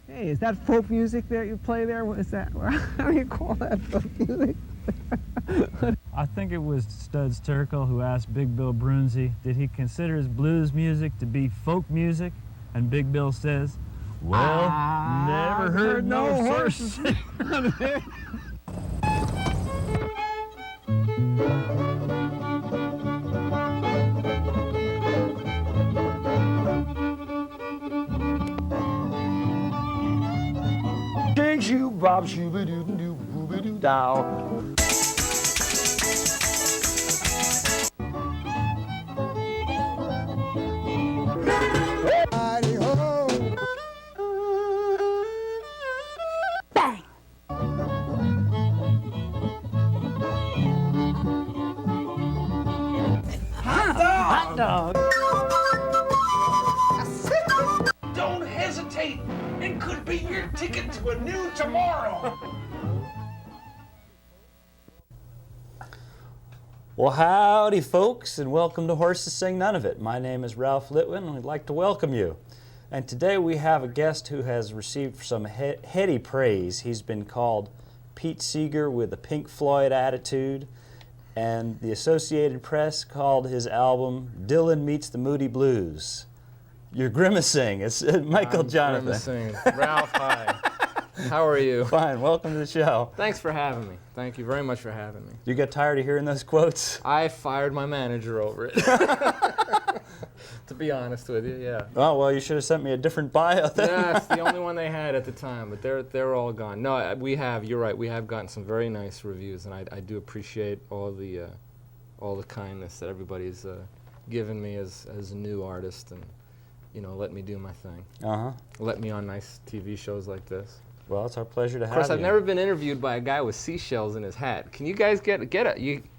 Hey, is that folk music that you play there? What is that? How do you call that folk music? I think it was Studs Terkel who asked Big Bill Brunzi, did he consider his blues music to be folk music? And Big Bill says, well, never heard no horses. Shake shoo bob shooby doo doo booby doo dow. Bang! Hot dog! Don't hesitate. It could be your ticket to a new tomorrow. Well, howdy, folks, and welcome to Horses Sing None of It. My name is Ralph Litwin, and we'd like to welcome you. And today we have a guest who has received some heady praise. He's been called Pete Seeger with a Pink Floyd attitude, and the Associated Press called his album Dylan Meets the Moody Blues. You're grimacing. It's Michael Jonathan. Grimacing. Ralph, hi. How are you? Fine. Welcome to the show. Thanks for having me. Thank you very much for having me. You get tired of hearing those quotes? I fired my manager over it. To be honest with you, yeah. Oh, well, you should have sent me a different bio then. Yeah, it's the only one they had at the time, but they're all gone. No, we have. You're right. We have gotten some very nice reviews, and I do appreciate all the kindness that everybody's given me as a new artist, and let me do my thing. Let me on nice TV shows like this. Well, it's our pleasure to have you. Of course, I've never been interviewed by a guy with seashells in his hat. Can you guys get it?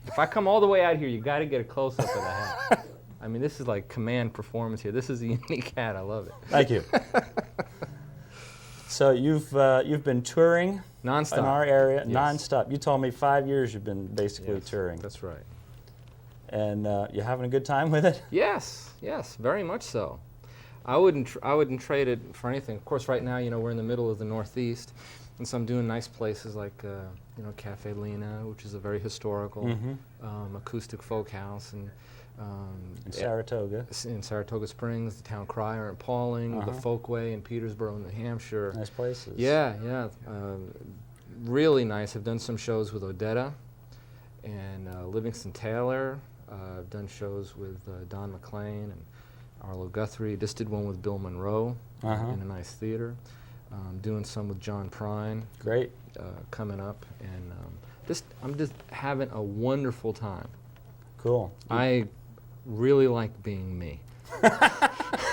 If I come all the way out here, you got to get a close-up of the hat. I mean, this is like command performance here. This is a unique hat. I love it. Thank you. So you've been touring nonstop in our area, yes. Nonstop. You told me 5 years you've been basically touring. That's right. And you having a good time with it? Yes, very much so. I wouldn't trade it for anything. Of course, right now, we're in the middle of the Northeast, and so I'm doing nice places like, Cafe Lena, which is a very historical acoustic folk house, and in Saratoga. In Saratoga Springs, the Town Crier in Pauling, the Folkway in Petersboro, New Hampshire. Nice places. Yeah. Really nice. I've done some shows with Odetta and Livingston Taylor. I've done shows with Don McLean and Arlo Guthrie. Just did one with Bill Monroe in a nice theater. Doing some with John Prine. Great. Coming up, and I'm just having a wonderful time. Cool. I really like being me.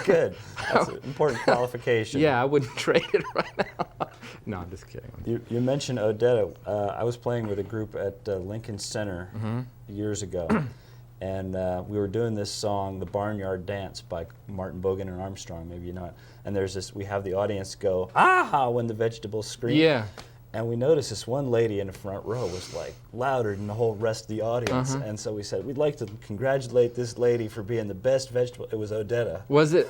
Good. That's an important qualification. Yeah, I wouldn't trade it right now. No, I'm just kidding. You mentioned Odetta. I was playing with a group at Lincoln Center years ago. And we were doing this song, The Barnyard Dance by Martin Bogan and Armstrong, maybe you know it. And there's this, we have the audience go, ah, when the vegetables scream. Yeah. And we noticed this one lady in the front row was like louder than the whole rest of the audience. And so we said, we'd like to congratulate this lady for being the best vegetable. It was Odetta. Was it?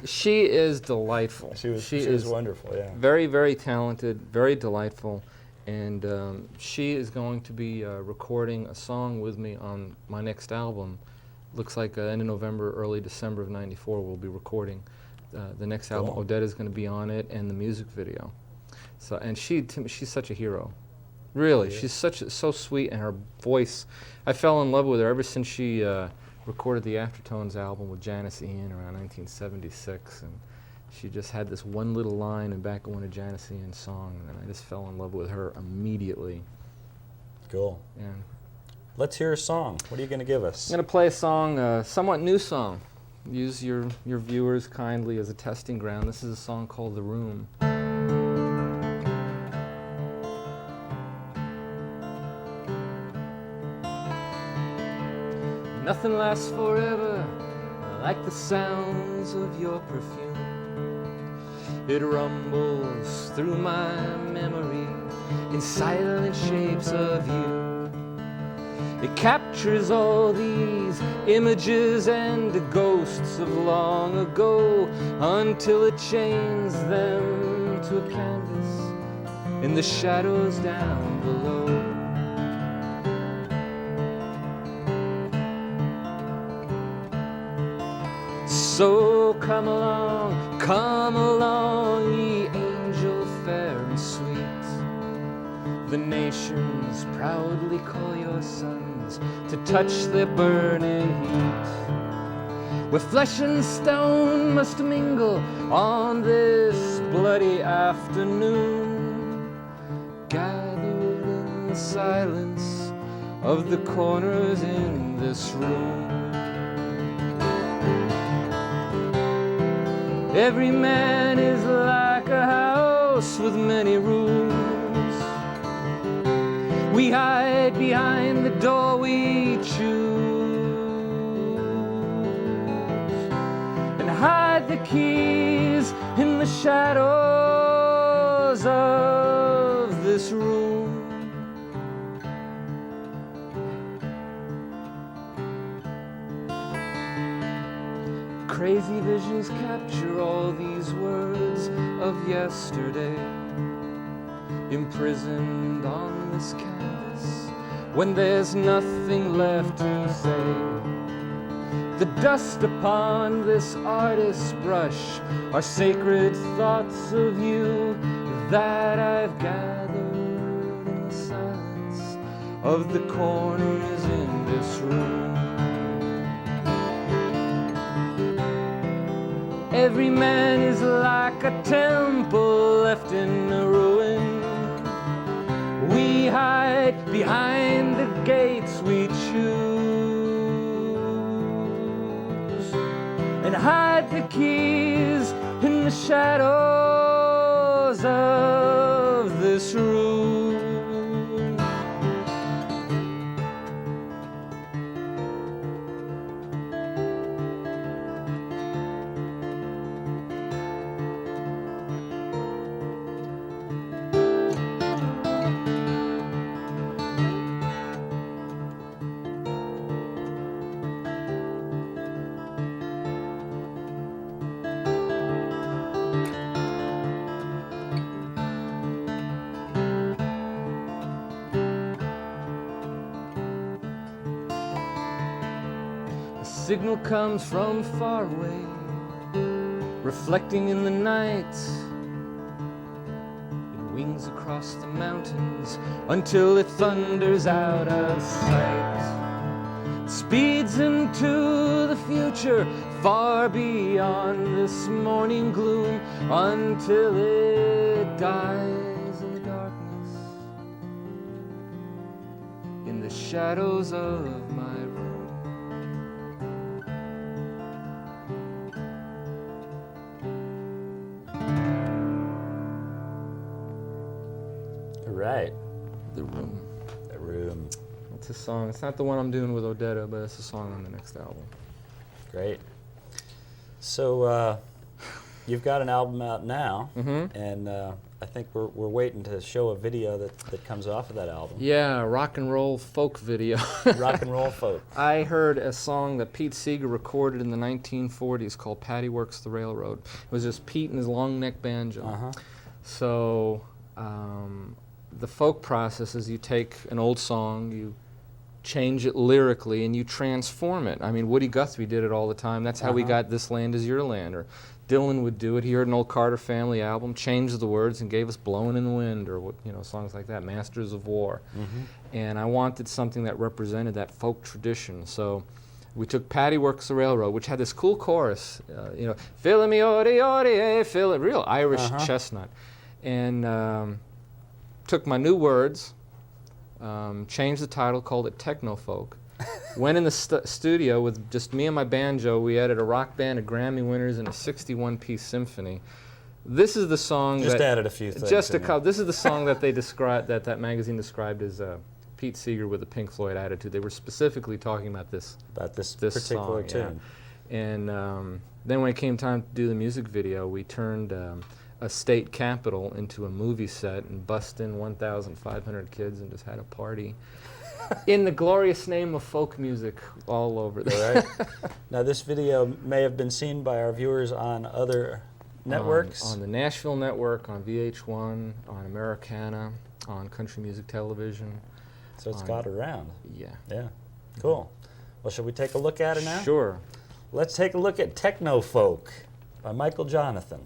She is delightful. She was wonderful, yeah. Very, very talented, very delightful. And she is going to be recording a song with me on my next album. Looks like end of November, early December of '94, we'll be recording the next album. Odetta's going to be on it, and the music video. So, and she's such a hero. Really, she's so sweet, and her voice. I fell in love with her ever since she recorded the Aftertones album with Janis Ian around 1976, and she just had this one little line in back of one of Janis Ian's songs, and I just fell in love with her immediately. Cool. Yeah. Let's hear a song. What are you going to give us? I'm going to play a song, a somewhat new song. Use your viewers kindly as a testing ground. This is a song called The Room. Nothing lasts forever like the sounds of your perfume. It rumbles through my memory in silent shapes of you. It captures all these images and the ghosts of long ago until it chains them to a canvas in the shadows down below. So come along, ye angel fair and sweet. The nations proudly call your sons to touch their burning heat, where flesh and stone must mingle on this bloody afternoon. Gathered in the silence of the corners in this room. Every man is like a house with many rooms. We hide behind the door we choose and hide the keys in the shadows of this room. Crazy visions capture all these words of yesterday, imprisoned on this canvas when there's nothing left to say. The dust upon this artist's brush are sacred thoughts of you that I've gathered in the silence of the corners in this room. Every man is like a temple left in a ruin. We hide behind the gates we choose and hide the keys in the shadows of this room. Signal comes from far away, reflecting in the night. It wings across the mountains until it thunders out of sight. Speeds into the future, far beyond this morning gloom, until it dies in the darkness, in the shadows of my room. Right. The Room. The Room. It's a song. It's not the one I'm doing with Odetta, but it's a song on the next album. Great. So you've got an album out now, and I think we're waiting to show a video that comes off of that album. Yeah, rock and roll folk video. Rock and roll folk. I heard a song that Pete Seeger recorded in the 1940s called Patty Works the Railroad. It was just Pete and his long neck banjo. So the folk process is you take an old song, you change it lyrically, and you transform it. I mean, Woody Guthrie did it all the time. That's how we got This Land Is Your Land. Or Dylan would do it. He heard an old Carter Family album, changed the words, and gave us Blowin' in the Wind, or songs like that, Masters of War. And I wanted something that represented that folk tradition. So we took Patty Works the Railroad, which had this cool chorus, fill me ordy ordy, eh, fill it, real Irish chestnut. And took my new words, changed the title, called it Techno Folk. Went in the studio with just me and my banjo. We added a rock band, a Grammy winners, and a 61-piece symphony. This is the song just that added a few things. This is the song that they described, that magazine described as Pete Seeger with a Pink Floyd attitude. They were specifically talking about this particular song, tune. Yeah. And then when it came time to do the music video, we turned a state capitol into a movie set and bussed in 1,500 kids and just had a party. in the glorious name of folk music all over there. Right. Now, this video may have been seen by our viewers on other networks. On the Nashville Network, on VH1, on Americana, on Country Music Television. So it's got around. Yeah. Yeah. Cool. Well, shall we take a look at it now? Sure. Let's take a look at Techno Folk by Michael Jonathan.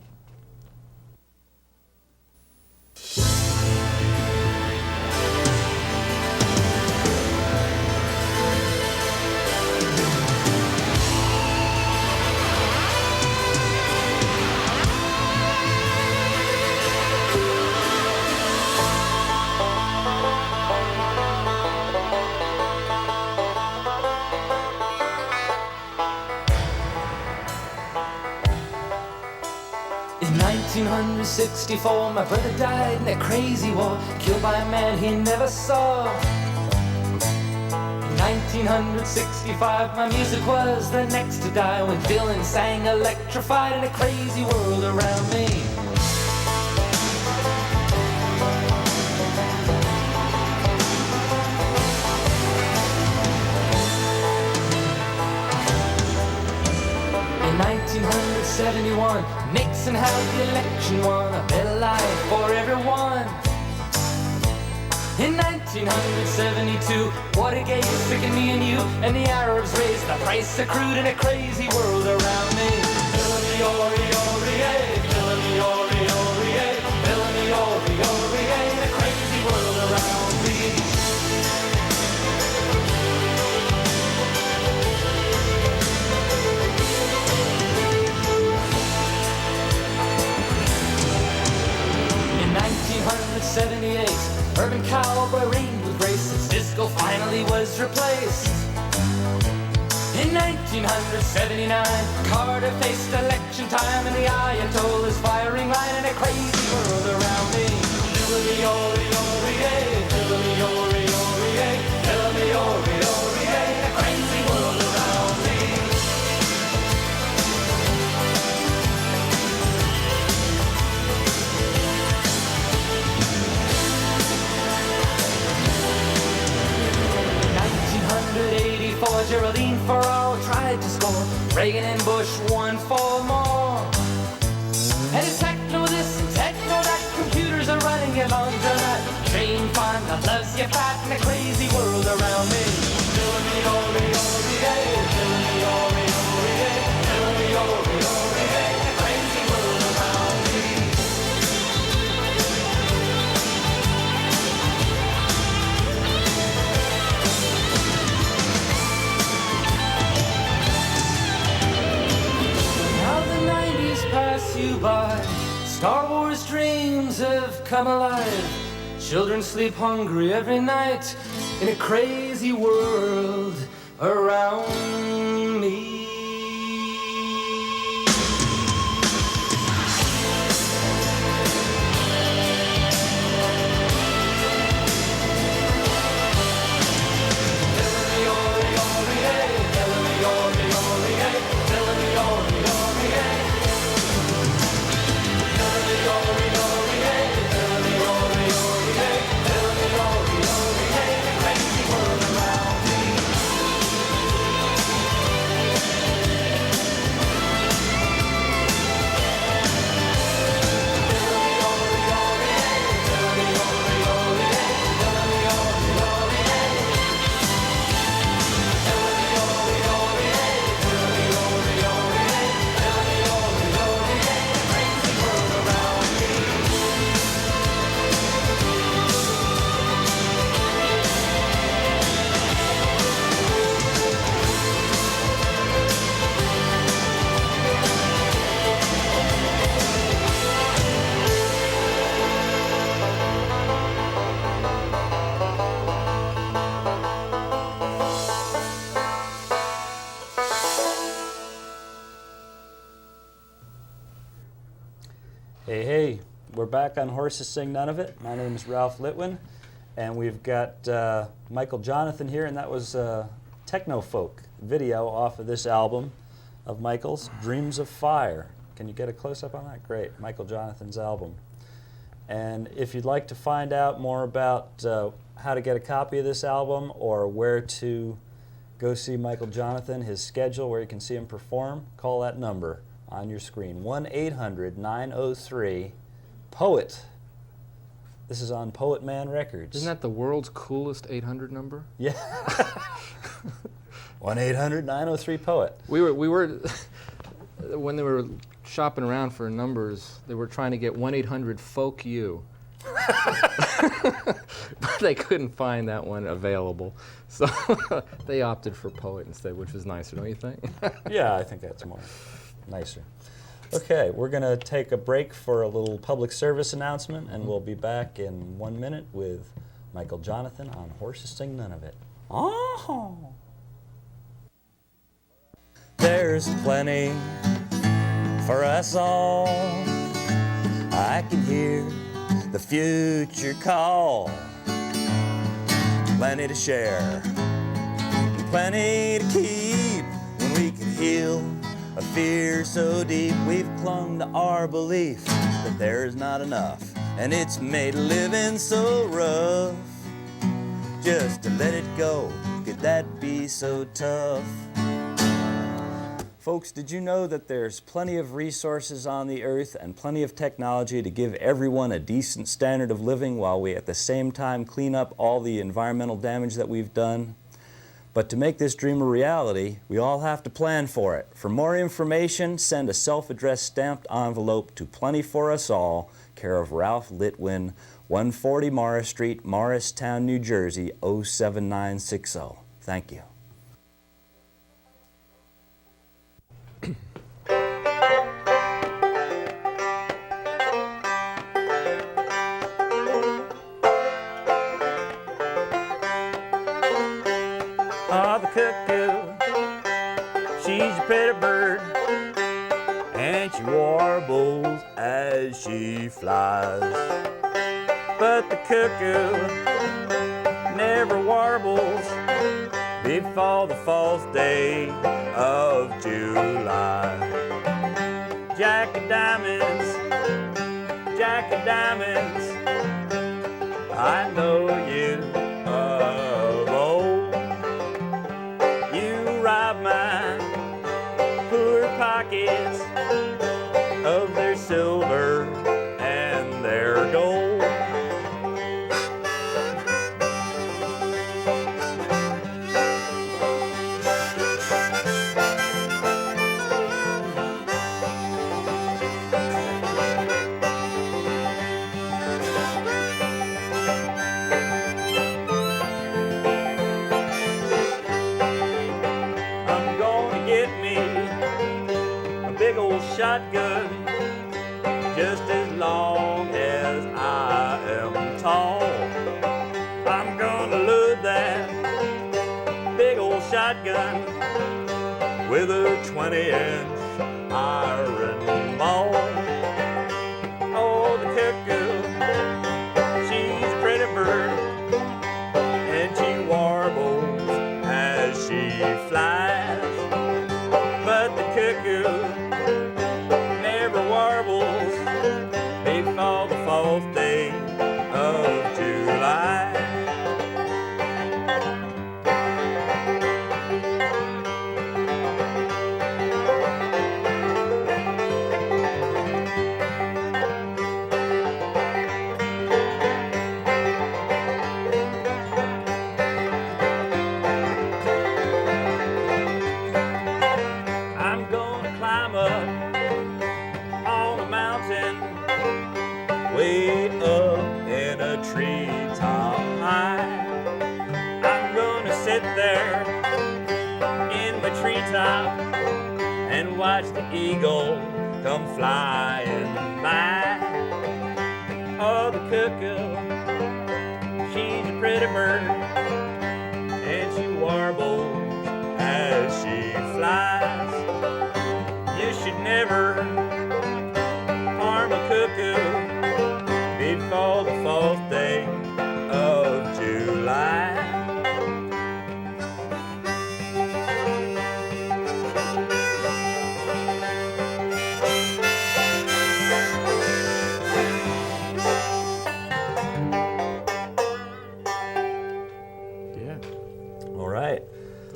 In 1964, my brother died in a crazy war, killed by a man he never saw. In 1965, my music was the next to die when Dylan sang electrified in a crazy world around me. In 1971, Nixon had the election won, a better life for everyone. In 1972, Watergate sickened me and you, and the Arabs raised the price of crude in a crazy world around me. In a crazy world around me. In 1978, urban cowboy reigned with braces. Disco finally was replaced. In 1979, Carter faced election time, and the Ayatollah's firing line in a crazy world around me. In a crazy world around me. In 1984, Geraldine Farrar tried to score. Reagan and Bush won 4 more. And it's techno this and techno that. Computers are running your laundromat. Jane Fonda loves you fat in a crazy world around me. In a crazy world around me. Now the 90s pass you by. Star Wars dreams have come alive. Children sleep hungry every night in a crazy world around me. Hey, we're back on Horses Sing None of It. My name is Ralph Litwin, and we've got Michael Jonathan here, and that was Techno Folk video off of this album of Michael's, Dreams of Fire. Can you get a close-up on that? Great, Michael Jonathan's album. And if you'd like to find out more about how to get a copy of this album or where to go see Michael Jonathan, his schedule, where you can see him perform, call that number on your screen, 1-800-903-POET. This is on Poet Man Records. Isn't that the world's coolest 800 number? Yeah. 1-800-903-POET. We were when they were shopping around for numbers, they were trying to get 1-800-FOLK-YOU. But they couldn't find that one available. So they opted for Poet instead, which was nicer, don't you think? Yeah, I think that's more nicer. Okay, we're going to take a break for a little public service announcement, and we'll be back in 1 minute with Michael Jonathan on Horses Sing None of It. Oh! There's plenty for us all. I can hear the future call. Plenty to share, plenty to keep. When we can heal a fear so deep, we've clung to our belief that there's not enough, and it's made living so rough. Just to let it go, could that be so tough? Folks, did you know that there's plenty of resources on the earth and plenty of technology to give everyone a decent standard of living while we at the same time clean up all the environmental damage that we've done? But to make this dream a reality, we all have to plan for it. For more information, send a self-addressed stamped envelope to Plenty for Us All, care of Ralph Litwin, 140 Morris Street, Morristown, New Jersey, 07960. Thank you. The cuckoo, she's a pretty bird, and she warbles as she flies. But the cuckoo never warbles before the 4th day of July. Jack of diamonds, I know you of old. Rob my poor pockets of their silver and their gold. Shotgun, just as long as I am tall. I'm gonna load that big old shotgun with a 20-inch iron ball. Oh, the cuckoo, she's a pretty bird, and she warbles as she flies. But the cuckoo warbles before the 4th day of July. I'm gonna climb up way up in a treetop high. I'm gonna sit there in my treetop and watch the eagle come flying by. Oh, the cuckoo, she's a pretty bird, and she warbles as she flies. You should never harm a cuckoo before the 4th day of July.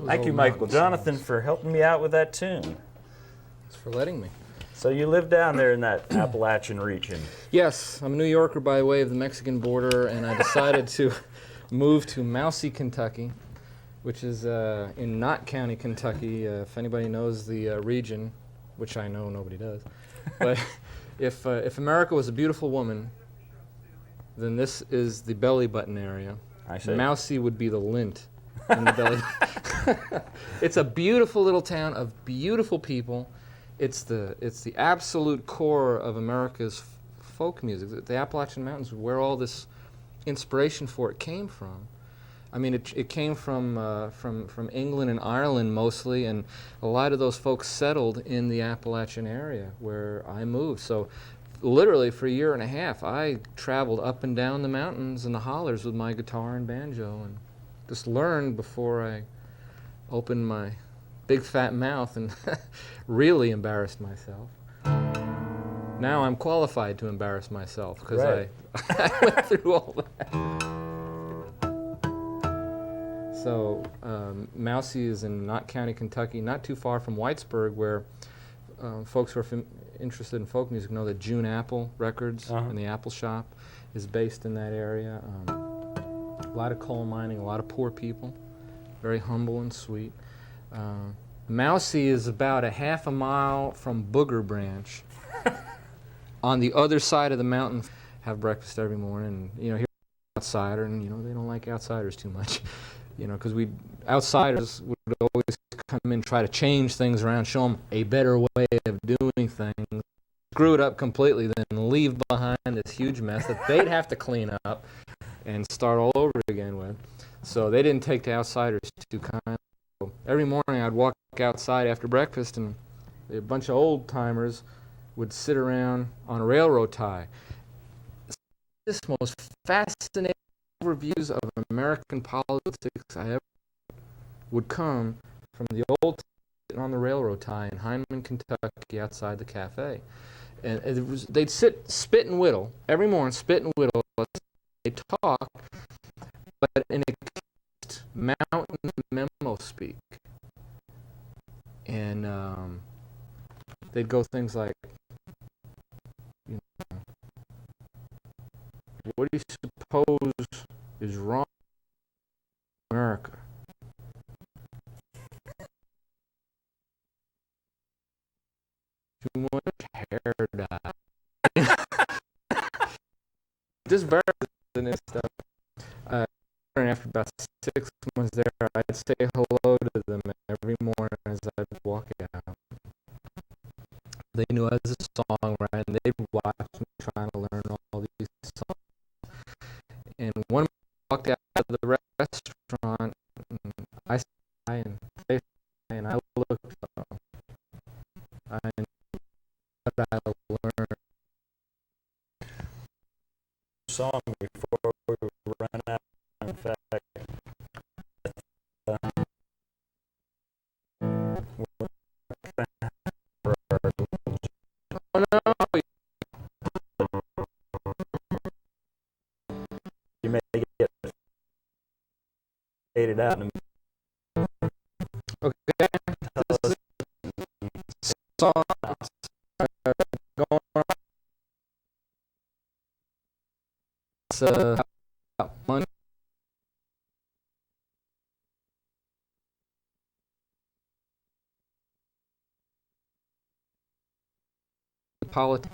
Thank you, old Michael mountain Jonathan, songs. for helping me out with that tune. Thanks for letting me. So you live down there in that Appalachian region. Yes, I'm a New Yorker by way of the Mexican border, and I decided to move to Mousy, Kentucky, which is in Knott County, Kentucky. If anybody knows the region, which I know nobody does, but if America was a beautiful woman, then this is the belly button area. I see. Mousy would be the lint in the belly. It's a beautiful little town of beautiful people. It's the absolute core of America's folk music. The Appalachian Mountains, where all this inspiration for it came from. I mean, it came from England and Ireland mostly, and a lot of those folks settled in the Appalachian area where I moved. So literally for a year and a half, I traveled up and down the mountains and the hollers with my guitar and banjo, and just learned before I opened my big fat mouth and really embarrassed myself. Now I'm qualified to embarrass myself because Right. I went through all that. So Mousy is in Knott County, Kentucky, not too far from Whitesburg, where folks who are interested in folk music know that June Apple Records and the Apple Shop is based in that area. A lot of coal mining, a lot of poor people, very humble and sweet. Mousy is about a half a mile from Booger Branch. On the other side of the mountain, have breakfast every morning. And, here outsider, and they don't like outsiders too much. Because outsiders would always come in and try to change things around, show them a better way of doing things, screw it up completely, then leave behind this huge mess that they'd have to clean up and start all over again with. So they didn't take to outsiders too kindly. So every morning I'd walk outside after breakfast, and a bunch of old timers would sit around on a railroad tie. This most fascinating overviews of American politics I ever would come from the old sitting on the railroad tie in Hyman, Kentucky, outside the cafe. And they'd spit and whittle every morning, spit and whittle. They'd talk, but in a mountain memo speak. And they'd go things like, what do you suppose is wrong in America? Too much hair dye. Just very and stuff. And after about 6 months there, I'd say hello to them every morning as I'd walk out. They knew I was a songwriter, and they'd watch me trying to learn all these songs. And one walked out of the restaurant, and I said hi, and they said hi, and I looked up. I knew what I learned. Song before we run out. In fact, Oh no! you may get faded out in a Okay. This is song going on. It's about money. Politics.